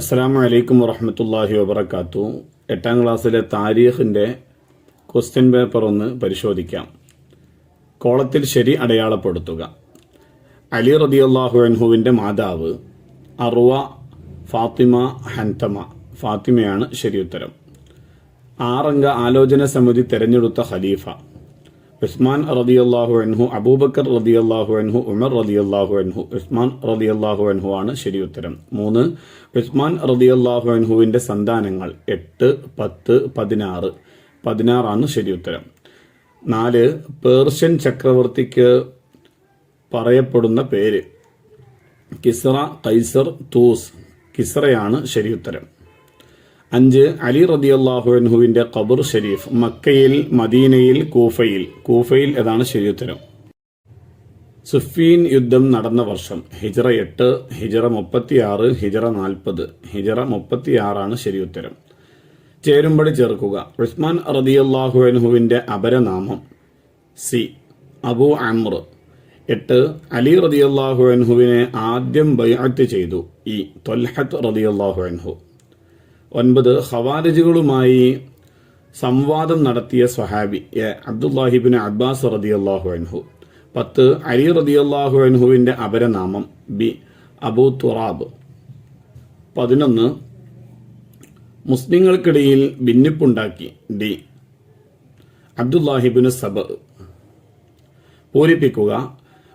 അസ്സലാമു അലൈക്കും വറഹ്മത്തുള്ളാഹി വബറകാതുഹു. 8ാം ക്ലാസ്സിലെ താരീഖിൻ്റെ ക്വസ്റ്റ്യൻ പേപ്പർ ഒന്ന് പരിശോധിക്കാം. കോളത്തിൽ ശരി അടയാളപ്പെടുത്തുക. അലി റളിയല്ലാഹു അൻഹുവിൻ്റെ മാതാവ് അർവ ഫാത്തിമ ഹൻതമ. ഫാത്തിമയാണ് ശരിയുത്തരം. 6 അംഗ ആലോചന സമിതി തെരഞ്ഞെടുത്ത ഖലീഫ ഉസ്മാൻ റളിയല്ലാഹു അൻഹു, അബൂബക്കർ റളിയല്ലാഹു അൻഹു, ഉമർ റളിയല്ലാഹു അൻഹു. ഉസ്മാൻ റളിയല്ലാഹു അൻഹു ആണ് ശരിയുത്തരം. 3 ഉസ്മാൻ റളിയല്ലാഹു അൻഹുവിൻ്റെ സന്താനങ്ങൾ 8, 10, 16. 16 ആണ് ശരിയുത്തരം. 4 പേർഷ്യൻ ചക്രവർത്തിക്ക് പറയപ്പെടുന്ന പേര് കിസ്റ, കൈസർ, തൂസ്. കിസ്റയാണ് ശരിയുത്തരം. 5 അലി റളിയല്ലാഹു അൻഹുവിൻ്റെ ഖബർ ഷരീഫ് മക്കയിൽ, മദീനയിൽ, കൂഫയിൽ. കൂഫയിൽ ഏതാണ് ശരിയുത്തരം. സുഫീൻ യുദ്ധം നടന്ന വർഷം ഹിജ്റ 8, ഹിജ്റ 36, ഹിജ്റ 40. ഹിജ്റ 36 ആണ് ശരിയുത്തരം. ചേരുംപടി ചേർക്കുക. ഉസ്മാൻ റളിയല്ലാഹു അൻഹുവിൻ്റെ അപരനാമം സി അബൂ അംർ. 8 അലി റളിയല്ലാഹു അൻഹുവിനെ ആദ്യം ബൈഅത്ത് ചെയ്തു ഇ ത്വൽഹത്ത് റളിയല്ലാഹു അൻഹു. 9 ഖവാരിജുകളുമായി സംവാദം നടത്തിയ സ്വഹാബി എ അബ്ദുല്ലാഹിബ്നു അബ്ബാസ് റളിയല്ലാഹു അൻഹു. 10 അലി റളിയല്ലാഹു അൻഹുവിൻ്റെ അപരനാമം ബി അബൂ തുറാബ്. 11 മുസ്ലിങ്ങൾക്കിടയിൽ ഭിന്നിപ്പുണ്ടാക്കി ഡി അബ്ദുല്ലാഹിബ്നു സബ. പൂരിപ്പിക്കുക.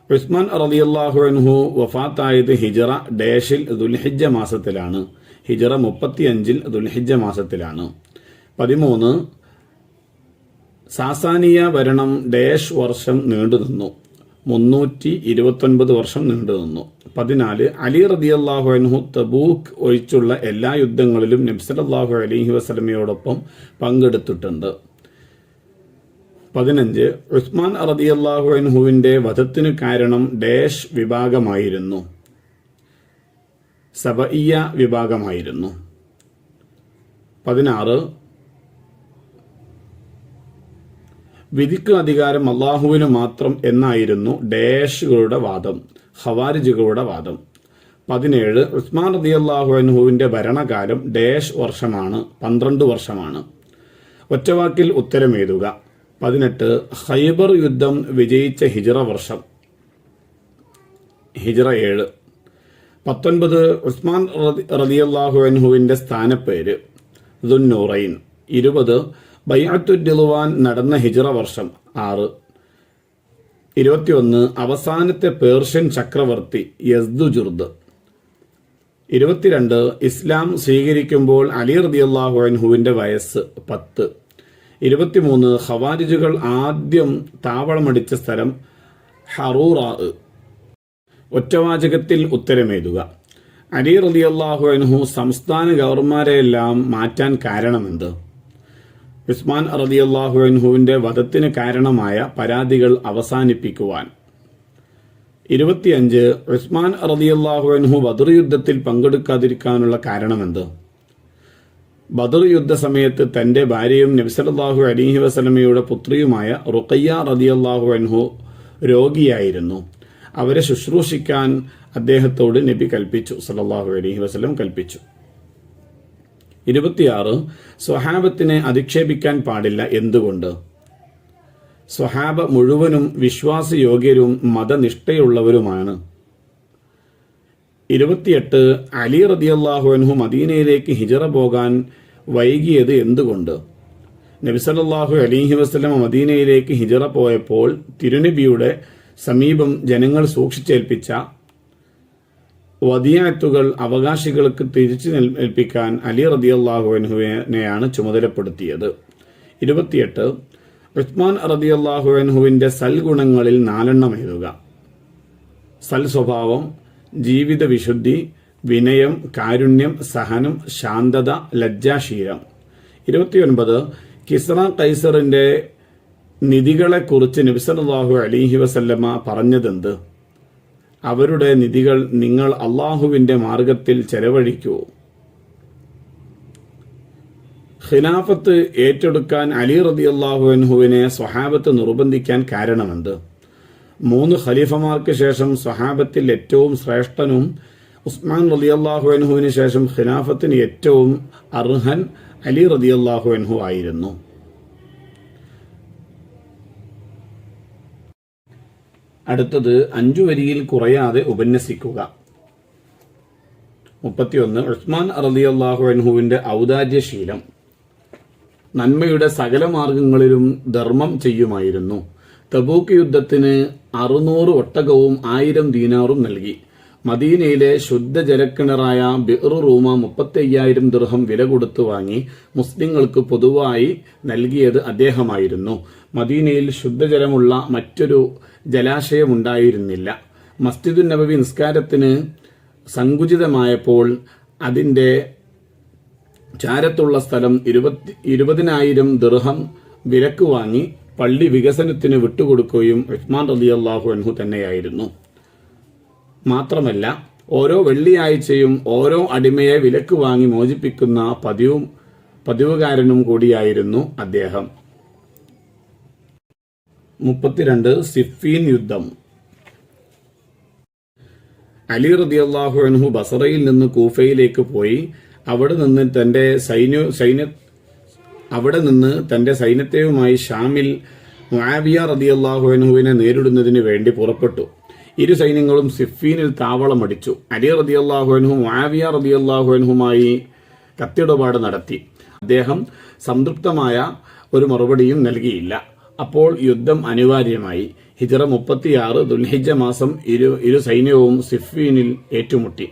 ഉസ്മാൻ റളിയല്ലാഹു അൻഹു വഫാത്തായത് ഹിജ്റ ഡാഷിൽ ദുൽഹിജ്ജ മാസത്തിലാണ്. ഹിജ്റ 35 ദുൽഹിജ്ജ മാസത്തിലാണ്. 13 സാസാനിയ ഭരണം ഡാഷ് വർഷം നീണ്ടുനിന്നു. 329 വർഷം നീണ്ടുനിന്നു. 14 അലി റളിയല്ലാഹു അൻഹു തബൂക്ക് ഒഴിച്ചുള്ള എല്ലാ യുദ്ധങ്ങളിലും നബി സല്ലല്ലാഹു അലൈഹി വസല്ലമയോടൊപ്പം പങ്കെടുത്തിട്ടുണ്ട്. 15 ഉസ്മാൻ റളിയല്ലാഹു അൻഹുവിൻ്റെ വധത്തിനു കാരണം ഡാഷ് വിഭാഗമായിരുന്നു. സബഇയ്യ വിഭാഗമായിരുന്നു. 16 വിധിക്ക് അധികാരം അള്ളാഹുവിന് മാത്രം എന്നായിരുന്നു ഡാഷുകളുടെ വാദം, ഖവാരിജുകളുടെ വാദം. 17 ഉസ്മാൻ റളിയല്ലാഹു അൻഹുവിൻ്റെ ഭരണകാലം ഡാഷ് വർഷമാണ്, 12 വർഷമാണ്. ഒറ്റവാക്കിൽ ഉത്തരമെഴുതുക. 18 ഖൈബർ യുദ്ധം വിജയിച്ച ഹിജ്റ വർഷം ഹിജ്റ 7. 19 ഉസ്മാൻ റളിയല്ലാഹു അൻഹുവിൻ്റെ സ്ഥാനപ്പേര് ദുന്നൂറൈൻ. 20 ബൈഅത്തുർ റിദ്വാൻ നടന്ന ഹിജ്റ വർഷം 6. 21 അവസാനത്തെ പേർഷ്യൻ ചക്രവർത്തി യസ്ദുജുർദ്. 22 ഇസ്ലാം സ്വീകരിക്കുമ്പോൾ അലി റളിയല്ലാഹു അൻഹുവിൻ്റെ വയസ്സ് 10. 23 ഖവാരിജുകൾ ആദ്യം താവളമടിച്ച സ്ഥലം ഹറൂറാ. ഒറ്റവാചകത്തിൽ ഉത്തരമെഴുതുക. അലി റളിയല്ലാഹു അൻഹു സംസ്ഥാന ഗവർണർമാരെയെല്ലാം മാറ്റാൻ കാരണമെന്ത്? ഉസ്മാൻ റളിയല്ലാഹു അൻഹുവിൻ്റെ വധത്തിന് കാരണമായ പരാതികൾ അവസാനിപ്പിക്കുവാൻ. 25 ഉസ്മാൻ റളിയല്ലാഹു അൻഹു ബദർ യുദ്ധത്തിൽ പങ്കെടുക്കാതിരിക്കാനുള്ള കാരണമെന്ത്? ബദർ യുദ്ധ സമയത്ത് തൻ്റെ ഭാര്യയും നബി സല്ലല്ലാഹു അലൈഹി വസല്ലമയുടെ പുത്രിയുമായ റുഖയ്യ റളിയല്ലാഹു അൻഹു രോഗിയായിരുന്നു. അവരെ ശുശ്രൂഷിക്കാൻ അദ്ദേഹത്തോട് നബി കൽപ്പിച്ചു, സല്ലല്ലാഹു അലൈഹി വസല്ലം കൽപ്പിച്ചു. 26 സ്വഹാബത്തിനെ അധിക്ഷേപിക്കാൻ പാടില്ല. എന്തുകൊണ്ട്? സ്വഹാബ മുഴുവനും വിശ്വാസയോഗ്യരും മതനിഷ്ഠയുള്ളവരുമാണ്. 28 അലി റളിയല്ലാഹു അൻഹു മദീനയിലേക്ക് ഹിജ്റ പോകാൻ വൈകിയത് എന്തുകൊണ്ട്? നബി സല്ലല്ലാഹു അലൈഹി വസല്ലം മദീനയിലേക്ക് ഹിജ്റ പോയപ്പോൾ തിരുനബിയുടെ സമീപം ജനങ്ങൾ സൂക്ഷിച്ചേൽപ്പിച്ച വദിയത്തുകൾ അവകാശികൾക്ക് തിരിച്ചു ഏൽപ്പിക്കാൻ അലി റളിയല്ലാഹു അൻഹുവിനെയാണ് ചുമതലപ്പെടുത്തിയത്. 28 ഉസ്മാൻ റളിയല്ലാഹു അൻഹുവിൻ്റെ സൽഗുണങ്ങളിൽ 4 എഴുതുക. സൽ സ്വഭാവം, ജീവിത വിശുദ്ധി, വിനയം, കാരുണ്യം, സഹനം, ശാന്തത, ലജ്ജാശീലം. 29 കിസ്റ കൈസറിൻ്റെ നിധികളെക്കുറിച്ച് നബി സല്ലല്ലാഹു അലൈഹി വസല്ലമ പറഞ്ഞതെന്ത്? അവരുടെ നിധികൾ നിങ്ങൾ അള്ളാഹുവിൻ്റെ മാർഗത്തിൽ ചെലവഴിക്കൂ. ഖിലാഫത്ത് ഏറ്റെടുക്കാൻ അലി റളിയല്ലാഹു അൻഹുവിനെ സ്വഹാബത്ത് നിർബന്ധിക്കാൻ കാരണമെന്ത്? 3 ഖലീഫമാർക്ക് ശേഷം സ്വഹാബത്തിൽ ഏറ്റവും ശ്രേഷ്ഠനും ഉസ്മാൻ റളിയല്ലാഹു അൻഹുവിന് ശേഷം ഖിലാഫത്തിന് ഏറ്റവും അർഹൻ അലി റളിയല്ലാഹു അൻഹു ആയിരുന്നു. അടുത്തത് 5 വരിയിൽ കുറയാതെ ഉപന്യസിക്കുക. 31. ഉസ്മാൻ റളിയല്ലാഹു അൻഹുവിന്റെ ഔദാര്യശീലം. നന്മയുടെ സകല മാർഗങ്ങളിലും ധർമ്മം ചെയ്യുമായിരുന്നു. തബൂക്ക് യുദ്ധത്തിന് 600 ഒട്ടകവും 1000 ദീനാറും നൽകി. മദീനയിലെ ശുദ്ധജലക്കിണറായ ബിർ റൂമ 35,000 ദിർഹം വില കൊടുത്തു വാങ്ങി മുസ്ലിങ്ങൾക്ക് പൊതുവായി നൽകിയത് അദ്ദേഹമായിരുന്നു. മദീനയിൽ ശുദ്ധജലമുള്ള മറ്റൊരു ജലാശയമുണ്ടായിരുന്നില്ല. മസ്ജിദുൻ നബവി നിസ്കാരത്തിന് സങ്കുചിതമായപ്പോൾ അതിന്റെ ചാരത്തുള്ള സ്ഥലം 20,000 ദിർഹം വിലക്ക് വാങ്ങി പള്ളി വികസനത്തിന് വിട്ടുകൊടുക്കുകയും ഉസ്മാൻ റളിയല്ലാഹു അൻഹു തന്നെയായിരുന്നു. മാത്രമല്ല, ഓരോ വെള്ളിയാഴ്ചയും ഓരോ അടിമയെ വിലക്ക് വാങ്ങി മോചിപ്പിക്കുന്ന പതിവുകാരനും കൂടിയായിരുന്നു അദ്ദേഹം. 32. സിഫീൻ യുദ്ധം. അലി റളിയല്ലാഹു അൻഹു ബസറയിൽ നിന്ന് കൂഫയിലേക്ക് പോയി അവിടെ നിന്ന് തന്റെ സൈന്യത്തെയുമായി ഷാമിൽ മുആവിയ റളിയല്ലാഹു അൻഹുവിനെ നേരിടുന്നതിന് വേണ്ടി പുറപ്പെട്ടു. ഇരു സൈന്യങ്ങളും സിഫീനിൽ താവളമടിച്ചു. അലി റളിയല്ലാഹു അൻഹു മുആവിയ റളിയല്ലാഹു അൻഹുമായി കത്തിടപാട് നടത്തി. അദ്ദേഹം സംതൃപ്തമായ ഒരു മറുപടിയും നൽകിയില്ല. അപ്പോൾ യുദ്ധം അനിവാര്യമായി. ഹിജ്റ 36 ദുൽഹിജ്ജ മാസം ഇരു സൈന്യവും സിഫീനിൽ ഏറ്റുമുട്ടി.